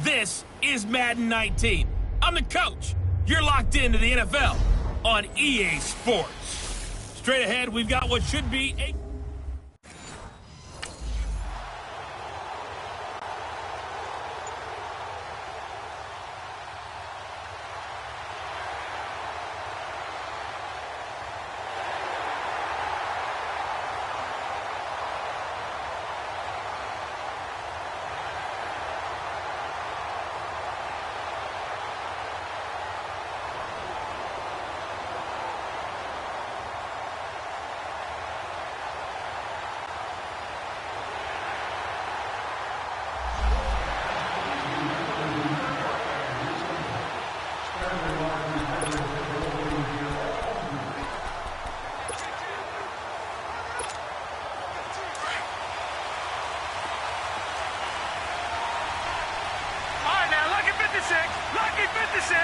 This is Madden 19. I'm the coach. You're locked into the NFL on EA Sports. Straight ahead, we've got what should be a... Lucky 56.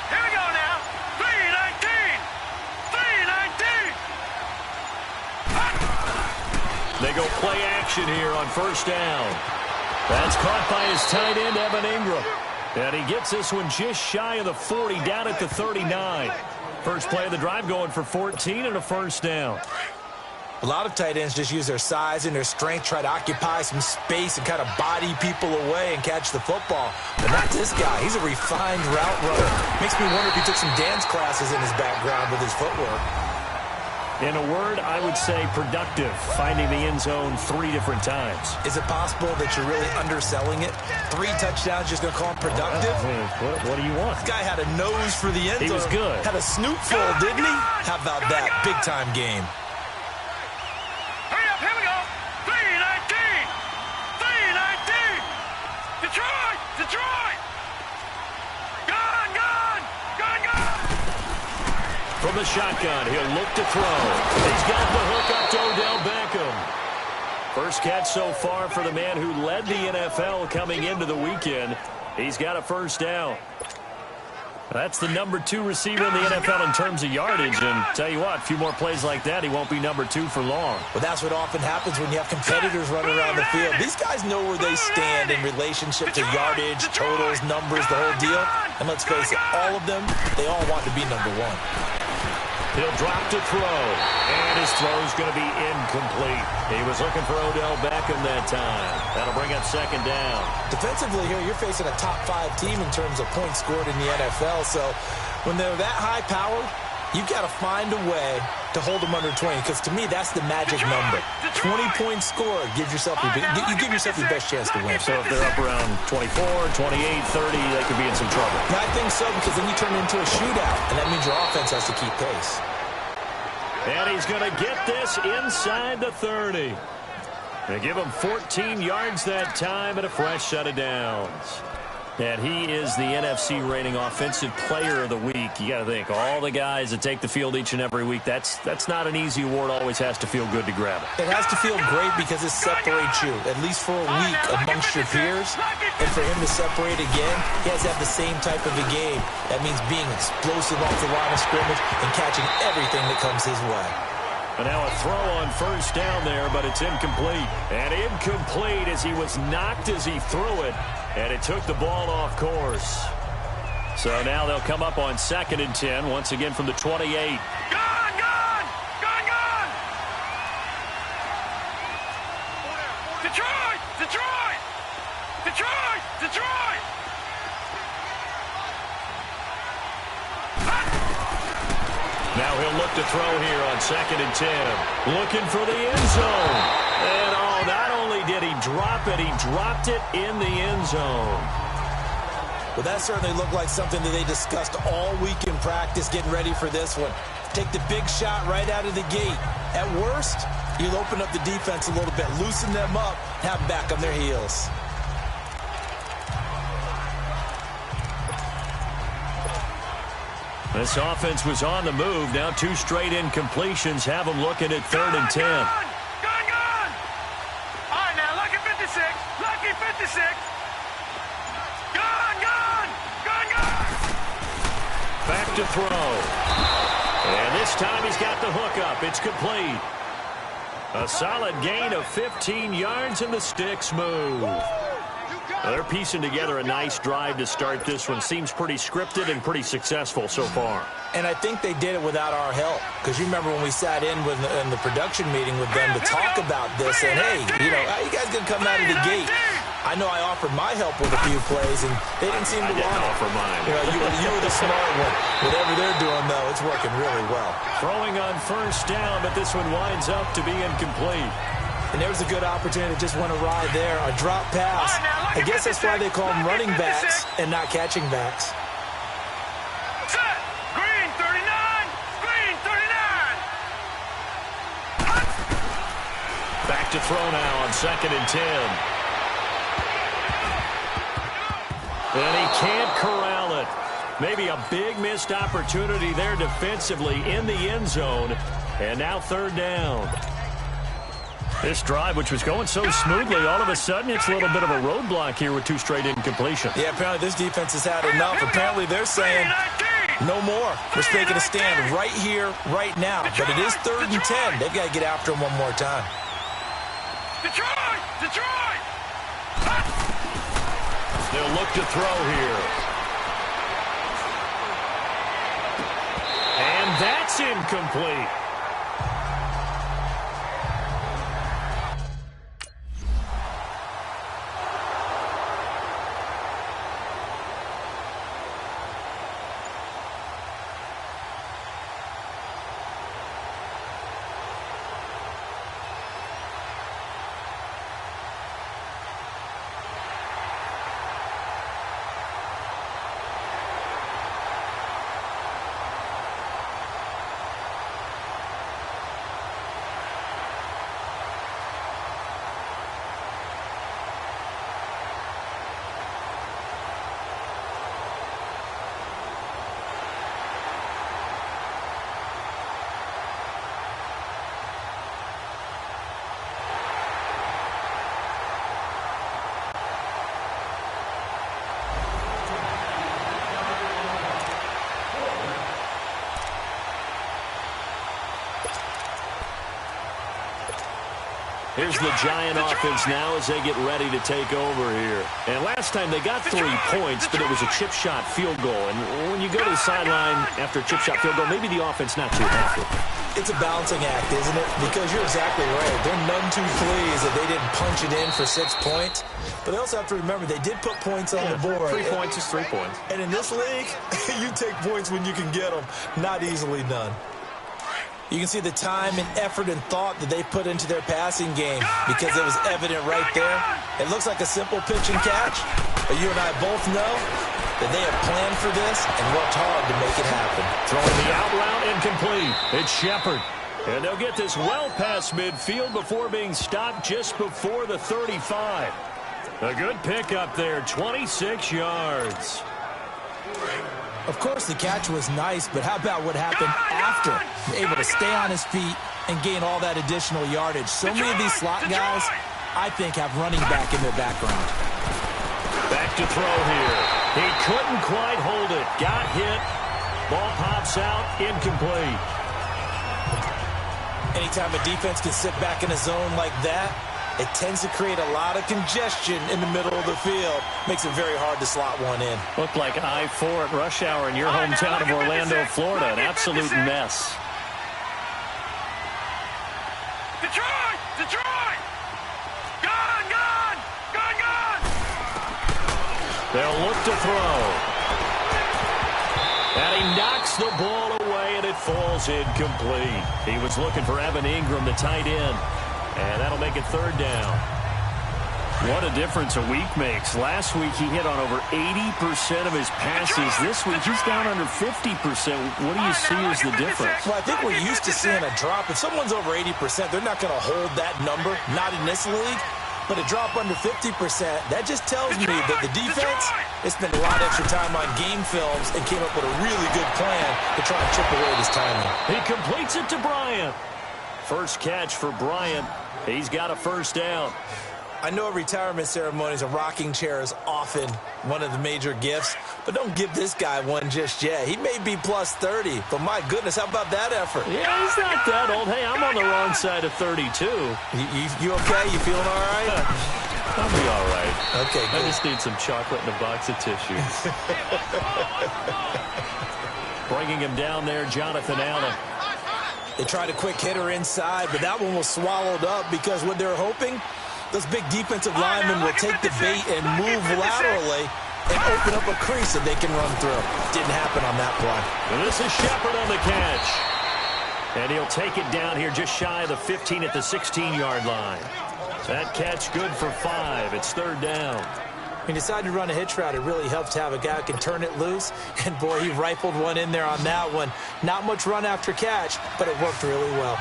Here we go now. 319. 319. They go play action here on first down. That's caught by his tight end, Evan Ingram. And he gets this one just shy of the 40, down at the 39. First play of the drive going for 14 and a first down. A lot of tight ends just use their size and their strength, try to occupy some space and kind of body people away and catch the football. But not this guy. He's a refined route runner. Makes me wonder if he took some dance classes in his background with his footwork. In a word, I would say productive, finding the end zone 3 different times. Is it possible that you're really underselling it? 3 touchdowns, just going to call him productive? What do you want? This guy had a nose for the end zone. He was good. Had a snoot full, didn't he? How about that? Big-time game. From the shotgun, he'll look to throw. He's got the hook up to Odell Beckham. First catch so far for the man who led the NFL coming into the weekend. He's got a first down. That's the number 2 receiver in the NFL in terms of yardage. And tell you what, a few more plays like that, he won't be number 2 for long. Well, that's what often happens when you have competitors running around the field. These guys know where they stand in relationship to yardage, totals, numbers, the whole deal. And let's face it, all of them, they all want to be number 1. He'll drop to throw, and his throw's going to be incomplete. He was looking for Odell Beckham that time. That'll bring up second down. Defensively here, you're facing a top 5 team in terms of points scored in the NFL. So when they're that high powered, you've got to find a way to hold them under 20, because to me, that's the magic number. 20 points scored, you give yourself your best chance to win. So if they're up around 24, 28, 30, they could be in some trouble. I think so, because then you turn it into a shootout, and that means your offense has to keep pace. And he's going to get this inside the 30. They give him 14 yards that time and a fresh set of downs. And he is the NFC reigning offensive player of the week. You got to think, all the guys that take the field each and every week, that's not an easy award. Always has to feel good to grab it. It has to feel great because it separates you, at least for a week, amongst your peers. And for him to separate again, he has to have the same type of a game. That means being explosive off the line of scrimmage and catching everything that comes his way. And now a throw on first down there, but it's incomplete. And incomplete as he was knocked as he threw it. And it took the ball off course. So now they'll come up on 2nd and 10, once again from the 28. Gone! Detroit! Now he'll look to throw here on 2nd and 10. Looking for the end zone. And not only did he drop it, he dropped it in the end zone. Well, that certainly looked like something that they discussed all week in practice, getting ready for this one. Take the big shot right out of the gate. At worst, you'll open up the defense a little bit, loosen them up, have them back on their heels. This offense was on the move. Now 2 straight incompletions have them looking at 3rd and 10. Gone! All right, now, lucky 56. Gone! Back to throw. And this time he's got the hook up. It's complete. A solid gain of 15 yards, and the sticks move. Well, they're piecing together a nice drive to start this one. Seems pretty scripted and pretty successful so far. And I think they did it without our help. Because you remember when we sat in the production meeting with them to talk about this. And, hey, how you guys going to come out of the gate? I know I offered my help with a few plays, and they didn't seem to want it. I didn't offer mine. You were the smart one. Whatever they're doing, though, it's working really well. Throwing on first down, but this one winds up to be incomplete. And there was a good opportunity to just want to ride there. A drop pass. I guess that's why they call them running backs and not catching backs. Set. Green 39. Green 39. Back to throw now on 2nd and 10. And he can't corral it. Maybe a big missed opportunity there defensively in the end zone. And now 3rd down. This drive, which was going so smoothly, all of a sudden it's a little bit of a roadblock here with 2 straight incompletions. Yeah, apparently this defense has had enough. Apparently they're saying no more. We're taking a stand right here, right now. But it is 3rd and 10. They've got to get after him one more time. Detroit! Detroit! They'll look to throw here. And that's incomplete. Here's the Giant offense now as they get ready to take over here. And last time they got 3 points, but it was a chip shot field goal. And when you go to the sideline after a chip shot field goal, maybe the offense not too happy. It's a balancing act, isn't it? Because you're exactly right. They're none too pleased that they didn't punch it in for 6 points. But they also have to remember they did put points on the board. 3 points is 3 points. And in this league, you take points when you can get them. Not easily done. You can see the time and effort and thought that they put into their passing game because it was evident right there. It looks like a simple pitch and catch, but you and I both know that they have planned for this and worked hard to make it happen. Throwing the out route incomplete. It's Shepard. And they'll get this well past midfield before being stopped just before the 35. A good pickup there, 26 yards. Of course, the catch was nice, but how about what happened after? Able to stay on his feet and gain all that additional yardage. So many of these slot guys, I think, have running back in their background. Back to throw here. He couldn't quite hold it. Got hit. Ball pops out. Incomplete. Anytime a defense can sit back in a zone like that, it tends to create a lot of congestion in the middle of the field. Makes it very hard to slot one in. Looked like I-4 at rush hour in your hometown of Orlando, Florida. An absolute mess. Detroit! Detroit! Gone! Gone! Gone! Gone! They'll look to throw. And he knocks the ball away, and it falls incomplete. He was looking for Evan Ingram, the tight end. And that'll make it 3rd down. What a difference a week makes. Last week he hit on over 80% of his passes. This week he's down under 50%. What do you see as the difference? Well, I think we're used to seeing a drop. If someone's over 80%, they're not going to hold that number. Not in this league. But a drop under 50%, that just tells me that the defense has spent a lot of extra time on game films and came up with a really good plan to try and chip away this timing. He completes it to Bryant. First catch for Bryant. He's got a 1st down. I know at retirement ceremonies, a rocking chair is often one of the major gifts, but don't give this guy one just yet. He may be plus 30, but my goodness, how about that effort? Yeah, he's not that old. Hey, I'm on the wrong side of 32. You okay? You feeling all right? I'll be all right. Okay, good. I just need some chocolate and a box of tissues. Bringing him down there, Jonathan Allen. They tried a quick hitter inside, but that one was swallowed up because what they're hoping, those big defensive linemen will take the bait and move laterally and open up a crease that they can run through. Didn't happen on that play. And this is Shepard on the catch. And he'll take it down here just shy of the 15 at the 16-yard line. That catch good for 5. It's third down. He decided to run a hitch route. It really helps to have a guy who can turn it loose. And, boy, he rifled one in there on that one. Not much run after catch, but it worked really well.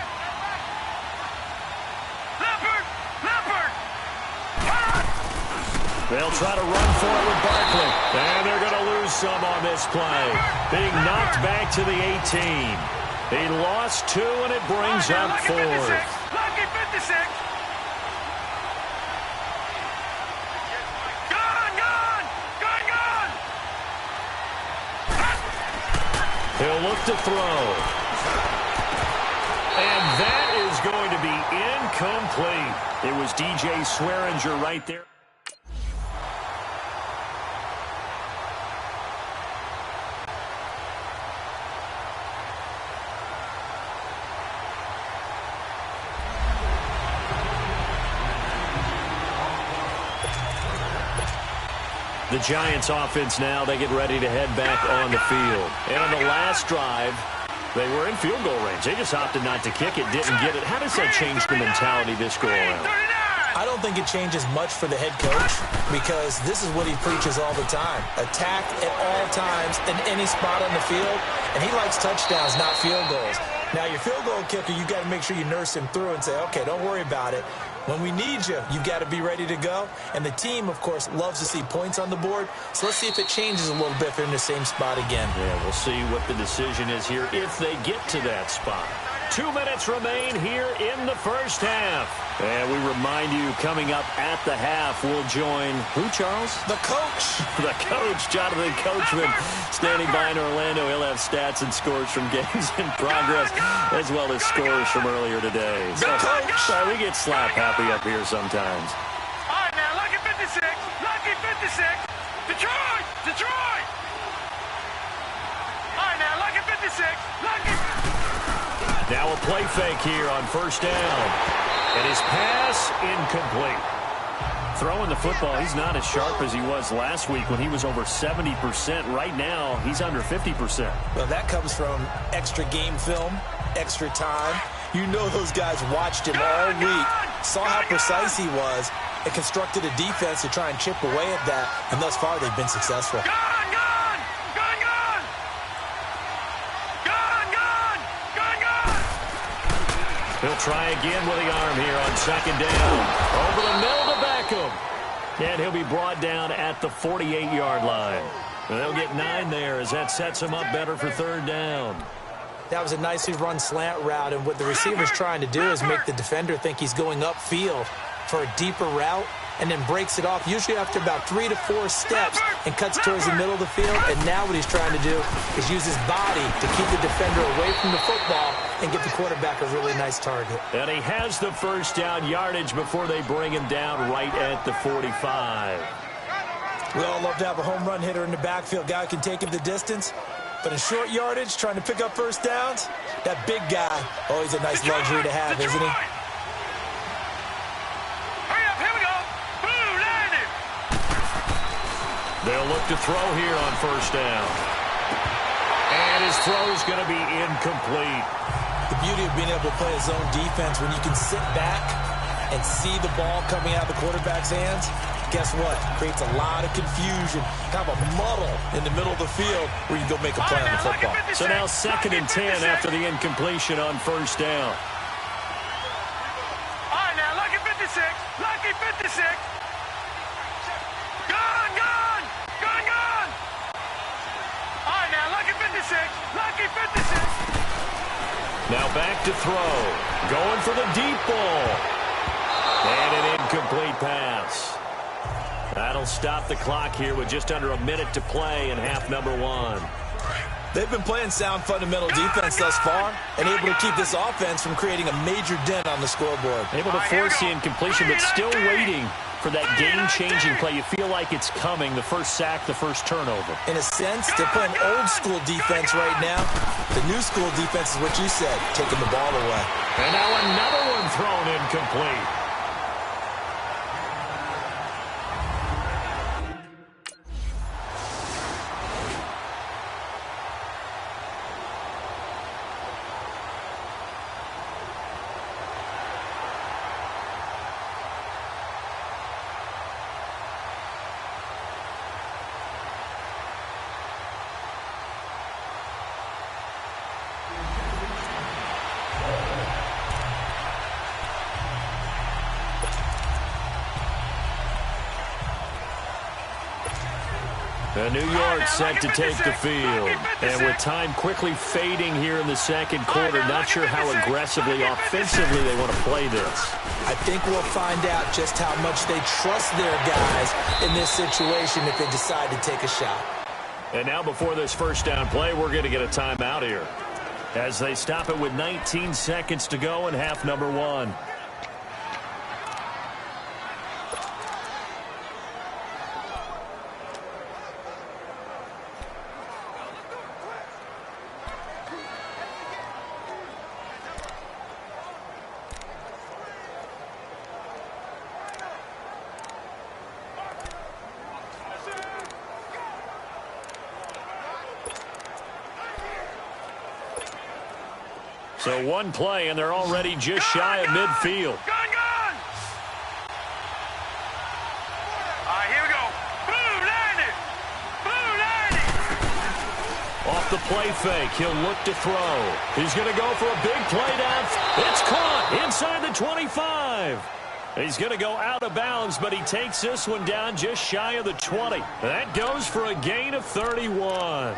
They'll try to run for it with Barkley. And they're going to lose some on this play. Being knocked back to the 18. He lost 2, and it brings up 4. Lucky 56. Gone. He'll look to throw. And that is going to be incomplete. It was DJ Swearinger right there. The Giants offense now, they get ready to head back on the field. And on the last drive, they were in field goal range. They just opted not to kick it, didn't get it. How does that change the mentality this go around? I don't think it changes much for the head coach because this is what he preaches all the time. Attack at all times in any spot on the field, and he likes touchdowns, not field goals. Now, your field goal kicker, you got to make sure you nurse him through and say, okay, don't worry about it. When we need you, you've got to be ready to go. And the team, of course, loves to see points on the board. So let's see if it changes a little bit if they're in the same spot again. Yeah, we'll see what the decision is here if they get to that spot. 2 minutes remain here in the first half. And we remind you, coming up at the half, we'll join who, Charles? The coach. The coach, Jonathan Coachman, standing by in Orlando. He'll have stats and scores from games in progress, as well as scores from earlier today. The coach. We get slap happy up here sometimes. All right, now, lucky 56. Lucky 56. Detroit. All right, now, lucky 56. Lucky. Now a play fake here on first down. And his pass incomplete. Throwing the football, he's not as sharp as he was last week when he was over 70%. Right now, he's under 50%. Well, that comes from extra game film, extra time. You know those guys watched him all week, saw how precise he was, and constructed a defense to try and chip away at that. And thus far, they've been successful. Gone. He'll try again with the arm here on second down. Over the middle to Beckham. And he'll be brought down at the 48-yard line. And they'll get 9 there as that sets him up better for third down. That was a nicely run slant route, and what the receiver's trying to do is make the defender think he's going upfield for a deeper route, and then breaks it off, usually after about 3 to 4 steps, and cuts towards the middle of the field. And now what he's trying to do is use his body to keep the defender away from the football and give the quarterback a really nice target. And he has the first down yardage before they bring him down right at the 45. We all love to have a home run hitter in the backfield. Guy who can take it the distance. But in short yardage, trying to pick up first downs, that big guy, always a nice luxury to have, isn't he? Hurry up, here we go. Boom, landed. They'll look to throw here on first down. And his throw is going to be incomplete. The beauty of being able to play a zone defense when you can sit back and see the ball coming out of the quarterback's hands, guess what? Creates a lot of confusion, kind of a muddle in the middle of the field where you go make a play on the football. So now 2nd and 10 after the incompletion on first down. All right, now, lucky 56. Lucky 56. Gone. All right, now, lucky 56. Lucky 56. Now back to throw. Going for the deep ball. And an incomplete pass. That'll stop the clock here with just under a minute to play in half number 1. They've been playing sound fundamental defense thus far and able to keep this offense from creating a major dent on the scoreboard. Able to force the incompletion, but still waiting for that game-changing play. You feel like it's coming, the first sack, the first turnover. In a sense, they're playing old-school defense right now. The new-school defense is what you said, taking the ball away. And now another one thrown incomplete. And New York set to take the field. And with time quickly fading here in the second quarter, not sure how aggressively, offensively they want to play this. I think we'll find out just how much they trust their guys in this situation if they decide to take a shot. And now before this first down play, we're going to get a timeout here, as they stop it with 19 seconds to go in half number one. So one play, and they're already just shy of midfield. Gone! All right, here we go. Boom, landed! Boom, landed! Off the play fake, he'll look to throw. He's going to go for a big play down. It's caught inside the 25. He's going to go out of bounds, but he takes this one down just shy of the 20. That goes for a gain of 31.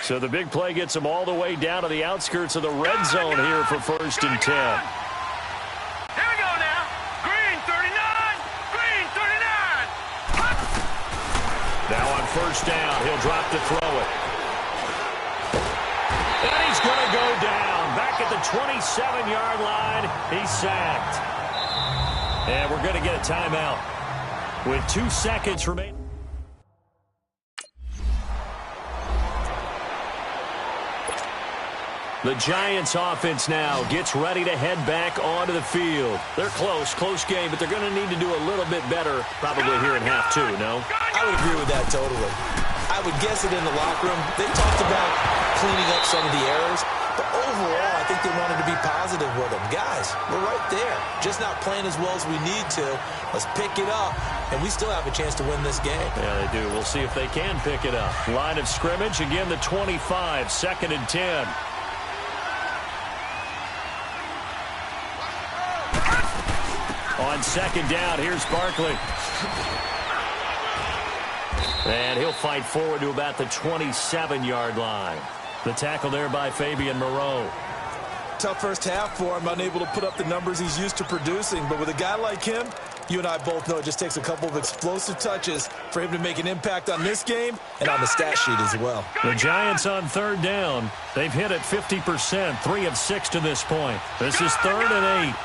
So the big play gets him all the way down to the outskirts of the red zone here for 1st and 10. Here we go now. Green 39. Green 39. Now on 1st down, he'll drop to throw it. And he's going to go down. Back at the 27-yard line, he's sacked. And we're going to get a timeout with 2 seconds remaining. The Giants offense now gets ready to head back onto the field. They're close game, but they're going to need to do a little bit better probably here in half two, no? I would agree with that totally. I would guess it in the locker room. They talked about cleaning up some of the errors, but overall, I think they wanted to be positive with them. Guys, we're right there. Just not playing as well as we need to. Let's pick it up, and we still have a chance to win this game. Yeah, they do. We'll see if they can pick it up. Line of scrimmage, again, the 25, 2nd and 10. On 2nd down, here's Barkley. And he'll fight forward to about the 27-yard line. The tackle there by Fabian Moreau. Tough first half for him, unable to put up the numbers he's used to producing. But with a guy like him, you and I both know it just takes a couple of explosive touches for him to make an impact on this game and on the stat sheet as well. The Giants on 3rd down. They've hit it 50%, 3 of 6 to this point. This is 3rd and 8.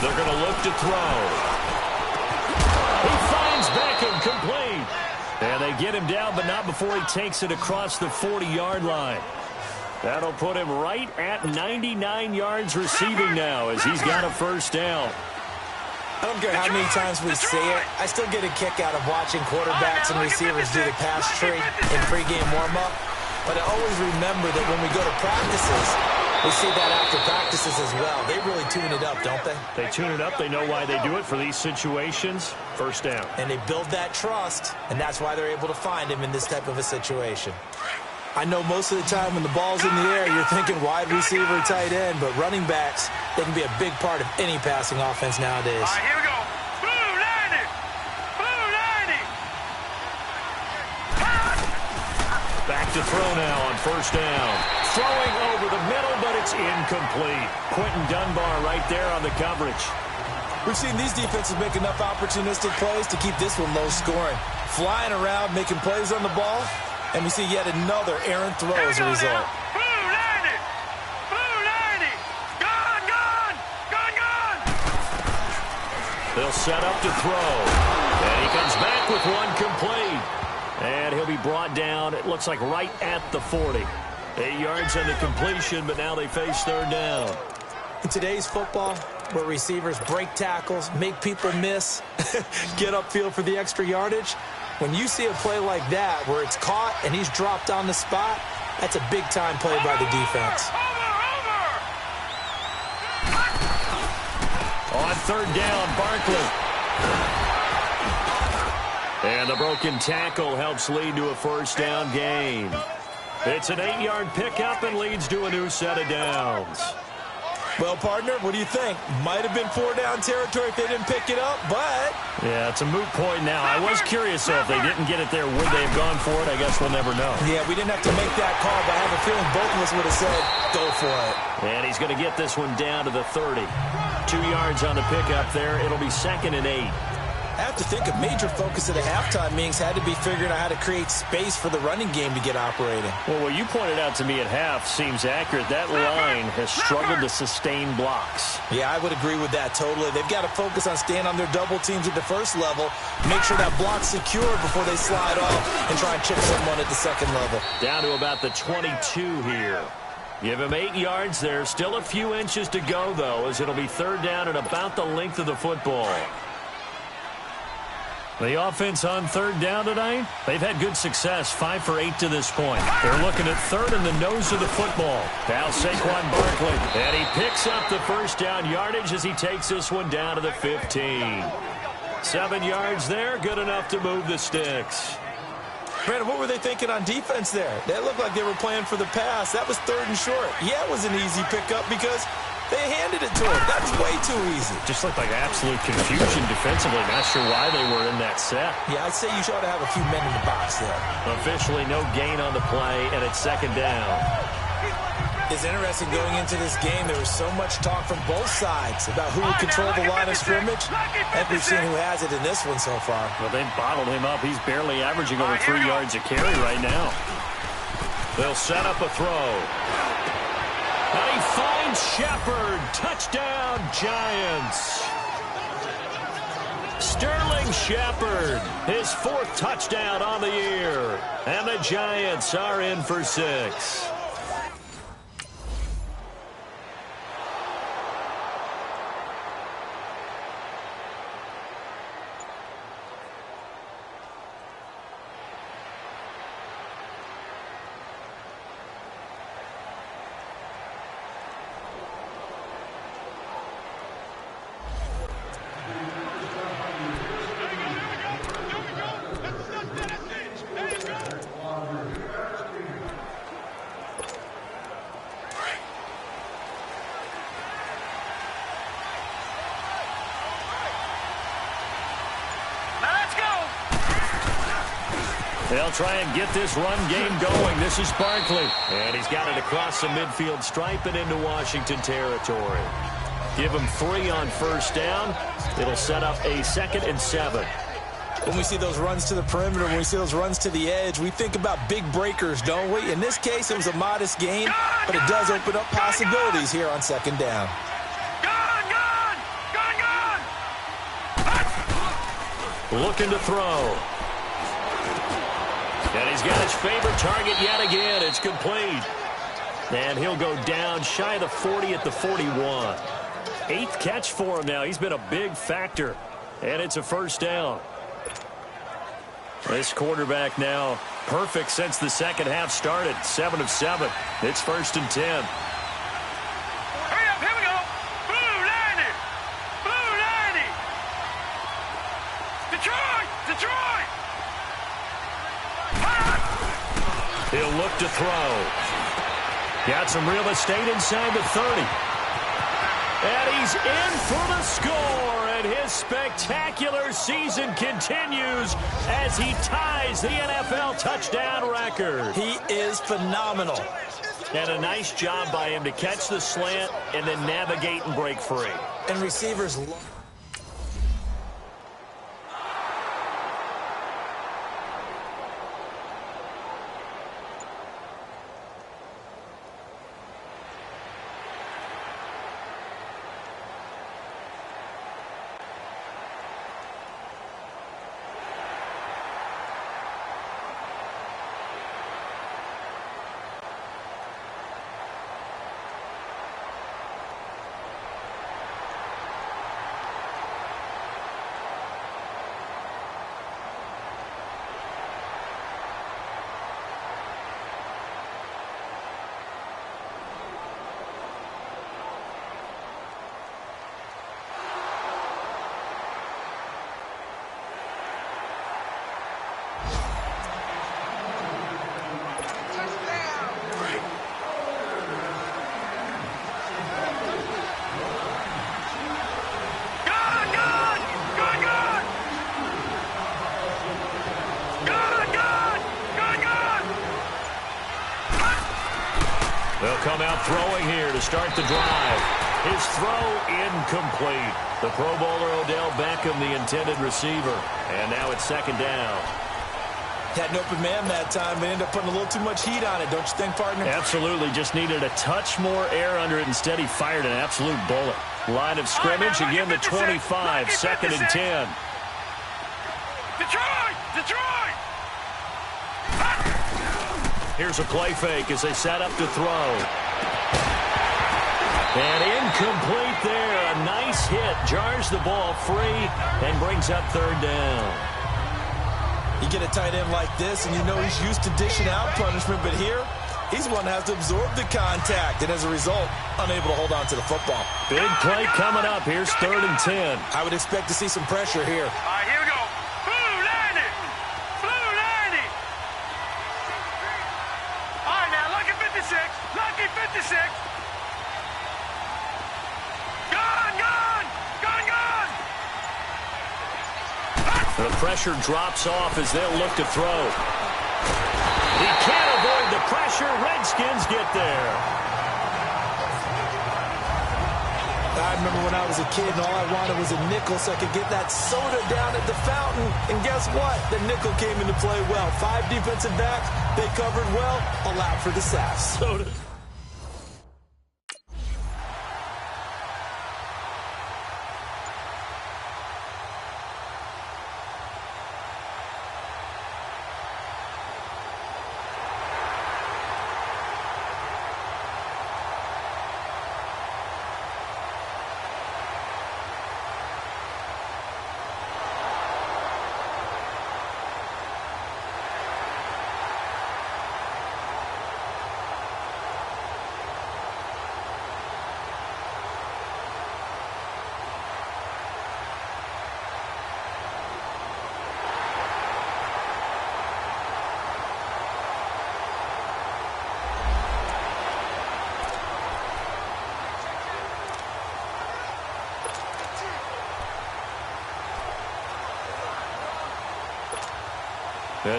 They're going to look to throw. He finds Beckham complete. And they get him down, but not before he takes it across the 40-yard line. That'll put him right at 99 yards receiving now as he's got a 1st down. I don't care how many times we say it, I still get a kick out of watching quarterbacks and receivers do the pass tree in pregame warm-up. But I always remember that when we go to practices, we see that after practices as well. They really tune it up, don't they? They tune it up. They know why they do it for these situations. 1st down. And they build that trust, and that's why they're able to find him in this type of a situation. I know most of the time when the ball's in the air, you're thinking wide receiver, tight end, but running backs, they can be a big part of any passing offense nowadays. All right, here we go. Boom, landed. Boom, landed. Back to throw now on 1st down. Throwing over the middle, but it's incomplete. Quentin Dunbar right there on the coverage. We've seen these defenses make enough opportunistic plays to keep this one low scoring. Flying around, making plays on the ball, and we see yet another errant throw as a result. Blue 90! Blue 90! Gone, gone! Gone, gone! They'll set up to throw. And he comes back with one complete. And he'll be brought down, it looks like right at the 40. 8 yards on the completion, but now they face third down. In today's football, where receivers break tackles, make people miss, get upfield for the extra yardage, when you see a play like that where it's caught and he's dropped on the spot, that's a big-time play by the defense. On third down, Barkley. And the broken tackle helps lead to a first down gain. It's an 8-yard pickup and leads to a new set of downs. Well, partner, what do you think? Might have been 4-down territory if they didn't pick it up, but... Yeah, it's a moot point now. I was curious, though, if they didn't get it there, would they have gone for it? I guess we'll never know. Yeah, we didn't have to make that call, but I have a feeling both of us would have said, go for it. And he's going to get this one down to the 30. 2 yards on the pickup there. It'll be 2nd and 8. I have to think a major focus of the halftime meetings had to be figuring out how to create space for the running game to get operating. Well, what you pointed out to me at half seems accurate. That line has struggled to sustain blocks. Yeah, I would agree with that totally. They've got to focus on staying on their double teams at the first level, make sure that block's secure before they slide off and try and chip someone at the second level. Down to about the 22 here. Give him 8 yards there. Still a few inches to go, though, as it'll be third down and about the length of the football. The offense on third down tonight, they've had good success, 5 for 8 to this point. They're looking at third in the nose of the football. Now Saquon Barkley, and he picks up the first down yardage as he takes this one down to the 15. 7 yards there, good enough to move the sticks. Brandon, what were they thinking on defense there? They looked like they were playing for the pass. That was 3rd and short. Yeah, it was an easy pickup because they handed it to him. That's way too easy. Just looked like absolute confusion defensively. Not sure why they were in that set. Yeah, I'd say you should have a few men in the box there. Officially no gain on the play, and it's 2nd down. It's interesting going into this game. There was so much talk from both sides about who would control the line of scrimmage. And we've seen who has it in this one so far. Well, they bottled him up. He's barely averaging over 3 yards a carry right now. They'll set up a throw. And he finds Shepard. Touchdown, Giants. Sterling Shepard, his 4th touchdown on the year. And the Giants are in for 6. They'll try and get this run game going. This is Barkley. And he's got it across the midfield stripe and into Washington territory. Give him 3 on first down. It'll set up a 2nd and 7. When we see those runs to the perimeter, when we see those runs to the edge, we think about big breakers, don't we? In this case, it was a modest gain, but it does open up possibilities here on 2nd down. Looking to throw. And he's got his favorite target yet again. It's complete. And he'll go down shy of the 40 at the 41. 8th catch for him now. He's been a big factor. And it's a first down. This quarterback now perfect since the second half started. 7 of 7. It's 1st and 10. Hurry up, here we go. Blue 90. Blue 90. Detroit. Detroit. He'll look to throw. Got some real estate inside the 30. And he's in for the score. And his spectacular season continues as he ties the NFL touchdown record. He is phenomenal. And a nice job by him to catch the slant and then navigate and break free. And receivers come out throwing here to start the drive. His throw incomplete. The Pro Bowler Odell Beckham, the intended receiver. And now it's second down. Had an open man that time, but ended up putting a little too much heat on it, don't you think, partner? Absolutely. Just needed a touch more air under it. Instead, he fired an absolute bullet. Line of scrimmage, again the 25, second and 10. Detroit! Here's a play fake as they set up to throw. And incomplete there. A nice hit. Jars the ball free and brings up third down. You get a tight end like this, and you know he's used to dishing out punishment, but here, he's the one that has to absorb the contact, and as a result, unable to hold on to the football. Big play coming up. Here's third and 10. I would expect to see some pressure here. All right, here we go. Blue 90. All right, now, lucky 56. Gone. The pressure drops off as they'll look to throw. He can't avoid the pressure. Redskins get there. I remember when I was a kid and all I wanted was a nickel so I could get that soda down at the fountain. And guess what? The nickel came into play well. 5 defensive backs, they covered well, allowed for the sacks. Soda.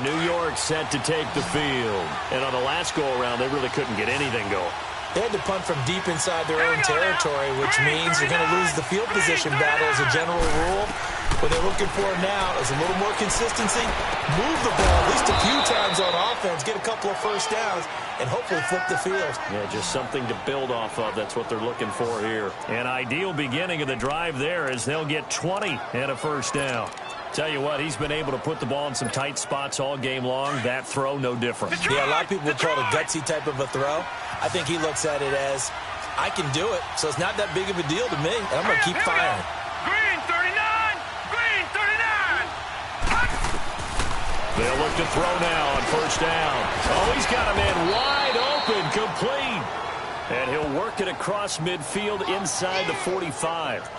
New York set to take the field. And on the last go-around, they really couldn't get anything going. They had to punt from deep inside their own territory, which means you're going to lose the field position battle as a general rule. What they're looking for now is a little more consistency, move the ball at least a few times on offense, get a couple of first downs, and hopefully flip the field. Yeah, just something to build off of. That's what they're looking for here. An ideal beginning of the drive there as they'll get 20 and a first down. Tell you what, he's been able to put the ball in some tight spots all game long. That throw, no different. Yeah, a lot of people would call it a gutsy type of a throw. I think he looks at it as, I can do it, so it's not that big of a deal to me, and I'm going to keep firing. Green 39. They'll look to throw now on first down. Oh, he's got a man wide open, complete. And he'll work it across midfield inside the 45.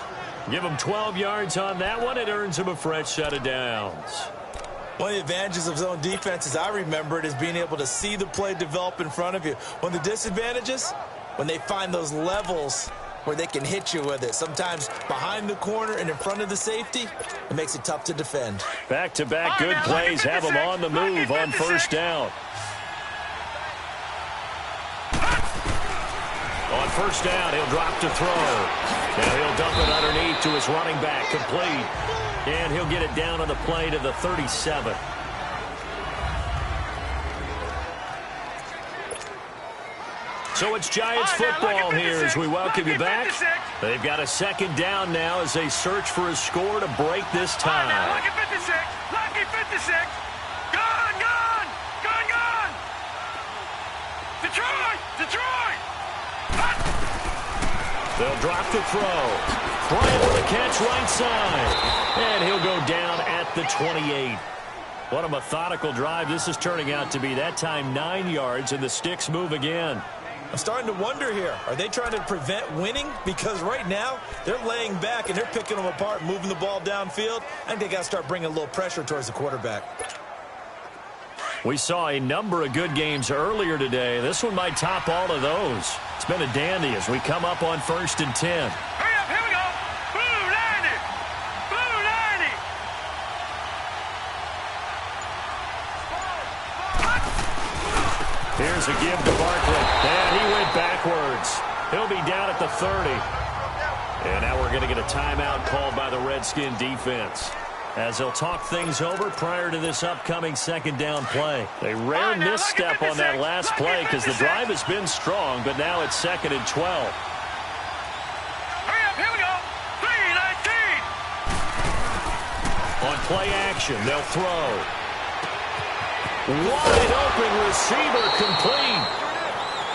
Give him 12 yards on that one. It earns him a fresh set of downs. One of the advantages of zone defense, as I remember it, is being able to see the play develop in front of you. One of the disadvantages, when they find those levels where they can hit you with it. Sometimes behind the corner and in front of the safety, it makes it tough to defend. Back-to-back good plays have him on the move on first down. On first down, he'll drop to throw. Now he'll dump it underneath to his running back, complete. And he'll get it down on the play to the 37. So it's Giants football here as we welcome you back. They've got a second down now as they search for a score to break this tie. Lucky 56. Gone. Detroit. They'll drop the throw. Bryant with a catch right side. And he'll go down at the 28. What a methodical drive this is turning out to be. That time 9 yards, and the sticks move again. I'm starting to wonder here, are they trying to prevent winning? Because right now, they're laying back and they're picking them apart, moving the ball downfield. I think they got to start bringing a little pressure towards the quarterback. We saw a number of good games earlier today. This one might top all of those. It's been a dandy as we come up on first and 10. Hurry up, here we go. Blue 90. Here's a give to Barkley. And he went backwards. He'll be down at the 30. And now we're going to get a timeout called by the Redskin defense, as they'll talk things over prior to this upcoming second down play. A rare misstep on that last play because the drive has been strong, but now it's 2nd and 12. Hurry up, here we go. 3-19. On play action, they'll throw. Wide open receiver, complete.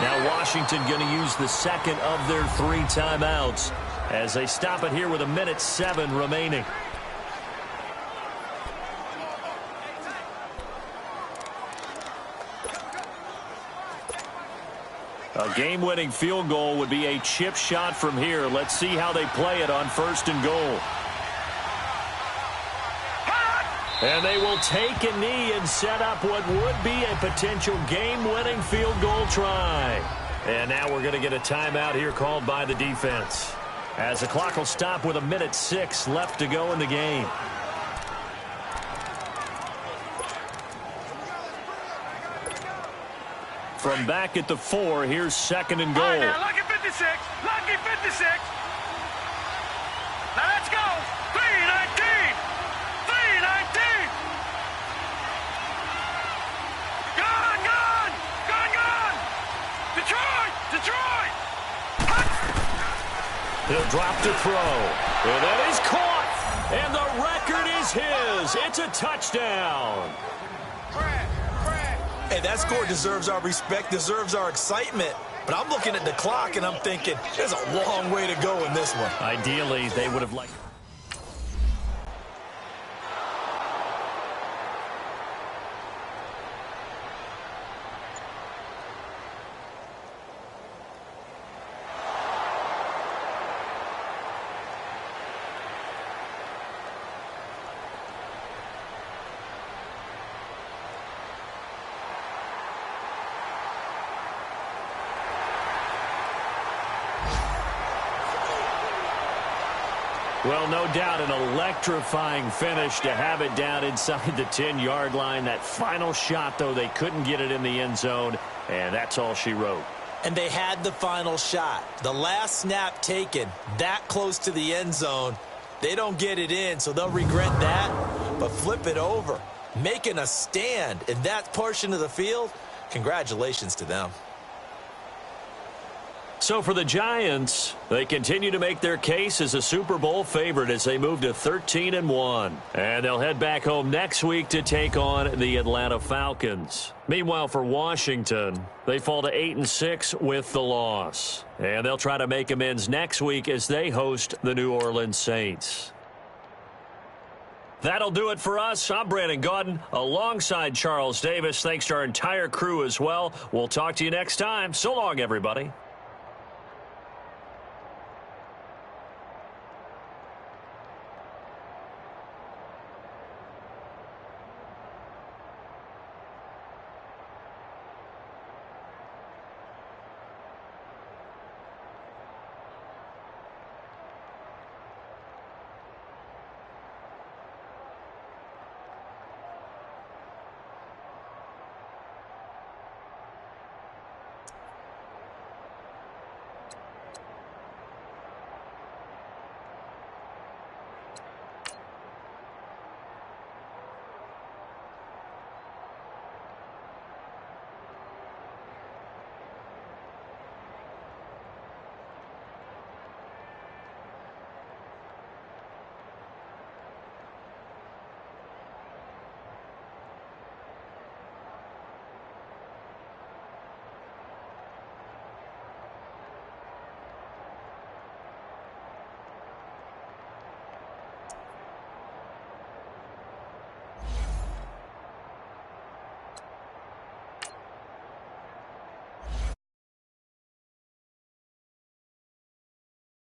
Now Washington going to use the second of their 3 timeouts as they stop it here with 1:07 remaining. A game-winning field goal would be a chip shot from here. Let's see how they play it on 1st and goal. And they will take a knee and set up what would be a potential game-winning field goal try. And now we're going to get a timeout here called by the defense, as the clock will stop with 1:06 left to go in the game. From back at the 4, here's 2nd and goal. All right, now, lucky 56. Lucky 56. Now let's go. 3-19. 3-19. Gone, gone. Gone, gone. Detroit. Detroit. He'll drop to throw. And that is caught. And the record is his. It's a touchdown. Hey, that score deserves our respect, deserves our excitement. But I'm looking at the clock, and I'm thinking, there's a long way to go in this one. Ideally, they would have liked... Well, no doubt an electrifying finish to have it down inside the 10-yard line. That final shot, though, they couldn't get it in the end zone, and that's all she wrote. And they had the final shot. The last snap taken that close to the end zone. They don't get it in, so they'll regret that. But flip it over, making a stand in that portion of the field, congratulations to them. So for the Giants, they continue to make their case as a Super Bowl favorite as they move to 13-1. And they'll head back home next week to take on the Atlanta Falcons. Meanwhile, for Washington, they fall to 8-6 with the loss. And they'll try to make amends next week as they host the New Orleans Saints. That'll do it for us. I'm Brandon Gaudin alongside Charles Davis. Thanks to our entire crew as well. We'll talk to you next time. So long, everybody.